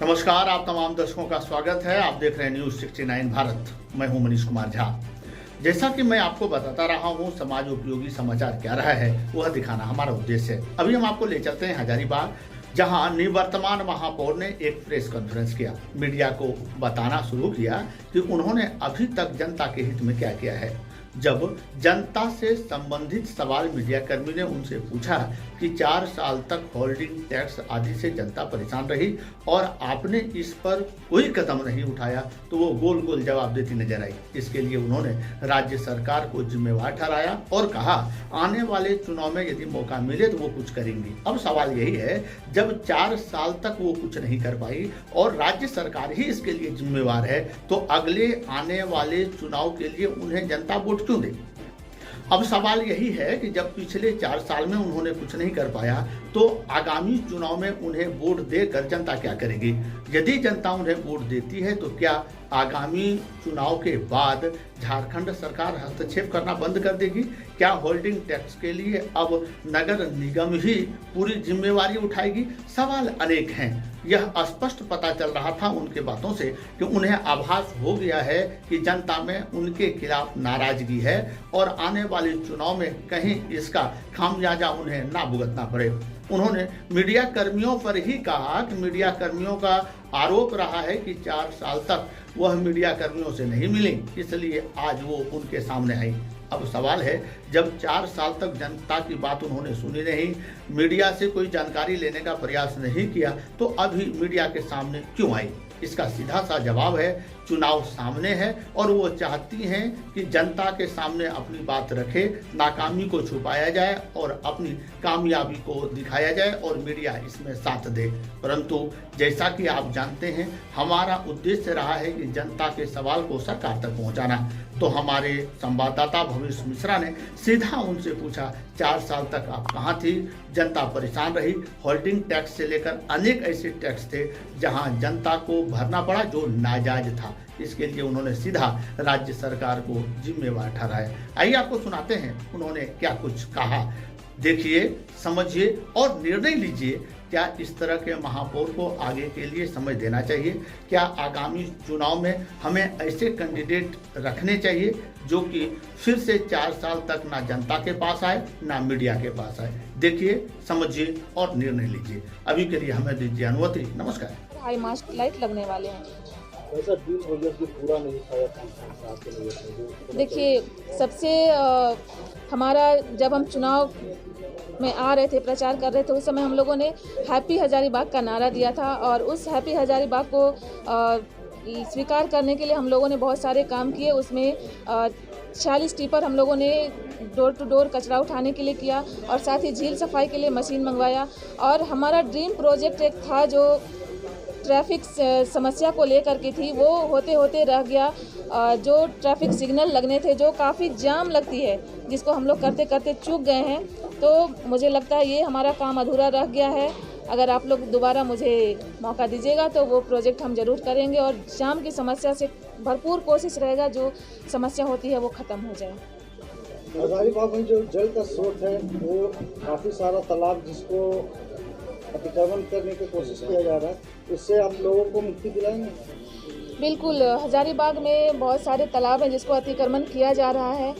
नमस्कार, आप तमाम दर्शकों का स्वागत है। आप देख रहे हैं न्यूज़ 69 भारत। मैं हूं मनीष कुमार झा। जैसा कि मैं आपको बताता रहा हूं, समाज उपयोगी समाचार क्या रहा है वह दिखाना हमारा उद्देश्य है। अभी हम आपको ले चलते हैं हजारीबाग, जहां निवर्तमान महापौर ने एक प्रेस कॉन्फ्रेंस किया। मीडिया को बताना शुरू किया कि उन्होंने अभी तक जनता के हित में क्या किया है। जब जनता से संबंधित सवाल मीडियाकर्मी ने उनसे पूछा कि 4 साल तक होल्डिंग टैक्स आदि से जनता परेशान रही और आपने इस पर कोई कदम नहीं उठाया, तो वो गोल गोल जवाब देती नजर आई। इसके लिए उन्होंने राज्य सरकार को जिम्मेवार ठहराया और कहा आने वाले चुनाव में यदि मौका मिले तो वो कुछ करेंगी। अब सवाल यही है, जब 4 साल तक वो कुछ नहीं कर पाई और राज्य सरकार ही इसके लिए जिम्मेवार है, तो अगले आने वाले चुनाव के लिए उन्हें जनता वोट क्यों देगी। अब सवाल यही है कि जब पिछले 4 साल में उन्होंने कुछ नहीं कर पाया, तो आगामी चुनाव में उन्हें वोट देकर जनता क्या करेगी। यदि जनता उन्हें वोट देती है तो क्या आगामी चुनाव के बाद झारखंड सरकार हस्तक्षेप करना बंद कर देगी। क्या होल्डिंग टैक्स के लिए अब नगर निगम ही पूरी जिम्मेवारी उठाएगी। सवाल अनेक हैं। यह स्पष्ट पता चल रहा था उनके बातों से कि उन्हें आभास हो गया है कि जनता में उनके खिलाफ नाराजगी है और आने वाले चुनाव में कहीं इसका खामियाजा उन्हें ना भुगतना पड़े। उन्होंने मीडिया कर्मियों पर ही कहा कि मीडिया कर्मियों का आरोप रहा है कि 4 साल तक वह मीडिया कर्मियों से नहीं मिली, इसलिए आज वो उनके सामने आई। अब सवाल है, जब 4 साल तक जनता की बात उन्होंने सुनी नहीं, मीडिया से कोई जानकारी लेने का प्रयास नहीं किया, तो अभी मीडिया के सामने क्यों आई। इसका सीधा सा जवाब है, चुनाव सामने है और वो चाहती हैं कि जनता के सामने अपनी बात रखे, नाकामी को छुपाया जाए और अपनी कामयाबी को दिखाया जाए और मीडिया इसमें साथ दे। परंतु जैसा कि आप जानते हैं, हमारा उद्देश्य रहा है कि जनता के सवाल को सरकार तक पहुंचाना। तो हमारे संवाददाता भविष्य मिश्रा ने सीधा उनसे पूछा, 4 साल तक आप कहाँ थी, जनता परेशान रही। होल्डिंग टैक्स से लेकर अनेक ऐसे टैक्स थे जहां जनता को भरना पड़ा जो नाजायज था। इसके लिए उन्होंने सीधा राज्य सरकार को जिम्मेवार ठहराया। आइए आपको सुनाते हैं उन्होंने क्या कुछ कहा। देखिए, समझिए और निर्णय लीजिए। क्या इस तरह के महापौर को आगे के लिए समय देना चाहिए। क्या आगामी चुनाव में हमें ऐसे कैंडिडेट रखने चाहिए जो कि फिर से 4 साल तक ना जनता के पास आए ना मीडिया के पास आए। देखिए, समझिए और निर्णय लीजिए। अभी के लिए हमें दीजिए अनुमति। नमस्कार। हाई मास्ट लाइट लगने वाले हैं। ऐसा दिन हो गया कि पूरा नहीं खाया। देखिए, सबसे हमारा जब हम चुनाव में आ रहे थे, प्रचार कर रहे थे, उस समय हम लोगों ने हैप्पी हजारीबाग का नारा दिया था और उस हैप्पी हजारीबाग को स्वीकार करने के लिए हम लोगों ने बहुत सारे काम किए। उसमें 40 टिपर हम लोगों ने डोर टू डोर कचरा उठाने के लिए किया और साथ ही झील सफाई के लिए मशीन मंगवाया। और हमारा ड्रीम प्रोजेक्ट एक था जो ट्रैफिक समस्या को लेकर के थी, वो होते होते रह गया। जो ट्रैफिक सिग्नल लगने थे, जो काफ़ी जाम लगती है, जिसको हम लोग करते करते चूक गए हैं। तो मुझे लगता है ये हमारा काम अधूरा रह गया है। अगर आप लोग दोबारा मुझे मौका दीजिएगा तो वो प्रोजेक्ट हम ज़रूर करेंगे और जाम की समस्या से भरपूर कोशिश रहेगा, जो समस्या होती है वो ख़त्म हो जाए। हजारीबाग में जो जल का स्रोत है वो काफ़ी सारा तालाब जिसको अतिक्रमण करने की कोशिश किया जा रहा है, इससे आप लोगों को मुक्ति दिलाएंगे। बिल्कुल, हजारीबाग में बहुत सारे तालाब हैं जिसको अतिक्रमण किया जा रहा है।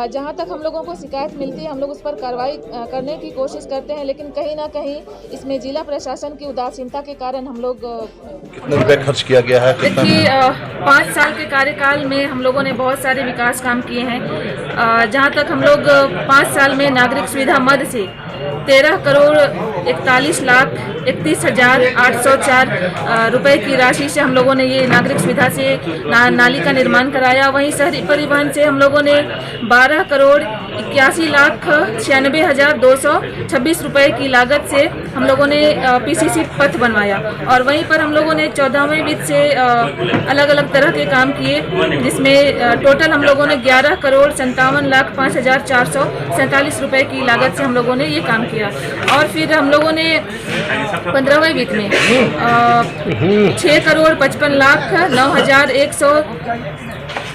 जहाँ तक हम लोगों को शिकायत मिलती है, हम लोग उस पर कार्रवाई करने की कोशिश करते हैं, लेकिन कहीं ना कहीं इसमें जिला प्रशासन की उदासीनता के कारण हम लोग कितने रुपए खर्च किया गया है। देखिए, 5 साल के कार्यकाल में हम लोगों ने बहुत सारे विकास काम किए हैं। जहाँ तक हम लोग 5 साल में नागरिक सुविधा मद से 13,41,31,804 रुपए की राशि से हम लोगों ने ये नागरिक सुविधा से नाली का निर्माण कराया। वहीं शहरी परिवहन से हम लोगों ने 12,81,96,226 रुपए की लागत से हम लोगों ने पीसीसी पथ बनवाया। और वहीं पर हम लोगों ने 14वें वित्त से अलग अलग तरह के काम किए, जिसमें टोटल हम लोगों ने 11,57,05,447 रुपए की लागत से हम लोगों ने ये काम किया। और फिर हम लोगों ने 15वें वित्त में 6,55,09,100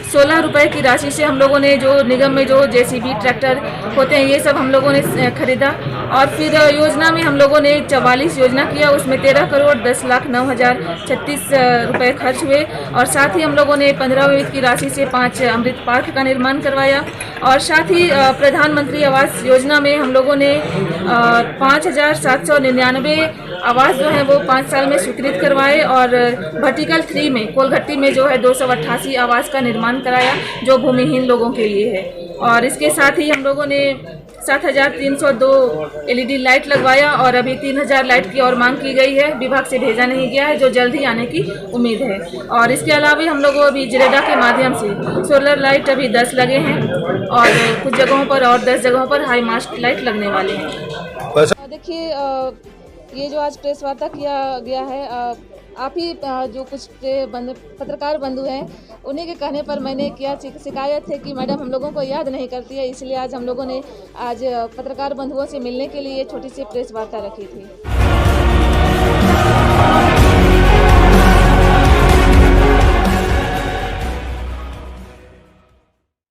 16 रुपए की राशि से हम लोगों ने जो निगम में जो जेसीबी ट्रैक्टर होते हैं ये सब हम लोगों ने खरीदा। और फिर योजना में हम लोगों ने 44 योजना किया, उसमें 13,10,09,036 रुपए खर्च हुए। और साथ ही हम लोगों ने 15 वित्त की राशि से 5 अमृत पार्क का निर्माण करवाया। और साथ ही प्रधानमंत्री आवास योजना में हम लोगों ने 5,799 आवास जो है वो 5 साल में स्वीकृत करवाए। और वर्टिकल 3 में कोलघट्टी में जो है 288 आवास का निर्माण कराया जो भूमिहीन लोगों के लिए है। और इसके साथ ही हम लोगों ने 7,302 LED लाइट लगवाया और अभी 3,000 लाइट की और मांग की गई है, विभाग से भेजा नहीं गया है, जो जल्द ही आने की उम्मीद है। और इसके अलावा हम लोगों अभी जिरेडा के माध्यम से सोलर लाइट अभी 10 लगे हैं और कुछ जगहों पर और 10 जगहों पर हाई मास्ट लाइट लगने वाले हैं। देखिए ये जो आज प्रेस वार्ता किया गया है, आप ही जो कुछ पत्रकार बंधु हैं उन्हीं के कहने पर मैंने किया। शिकायत है कि मैडम हम लोगों को याद नहीं करती है, इसलिए आज हम लोगों ने आज पत्रकार बंधुओं से मिलने के लिए छोटी सी प्रेस वार्ता रखी थी।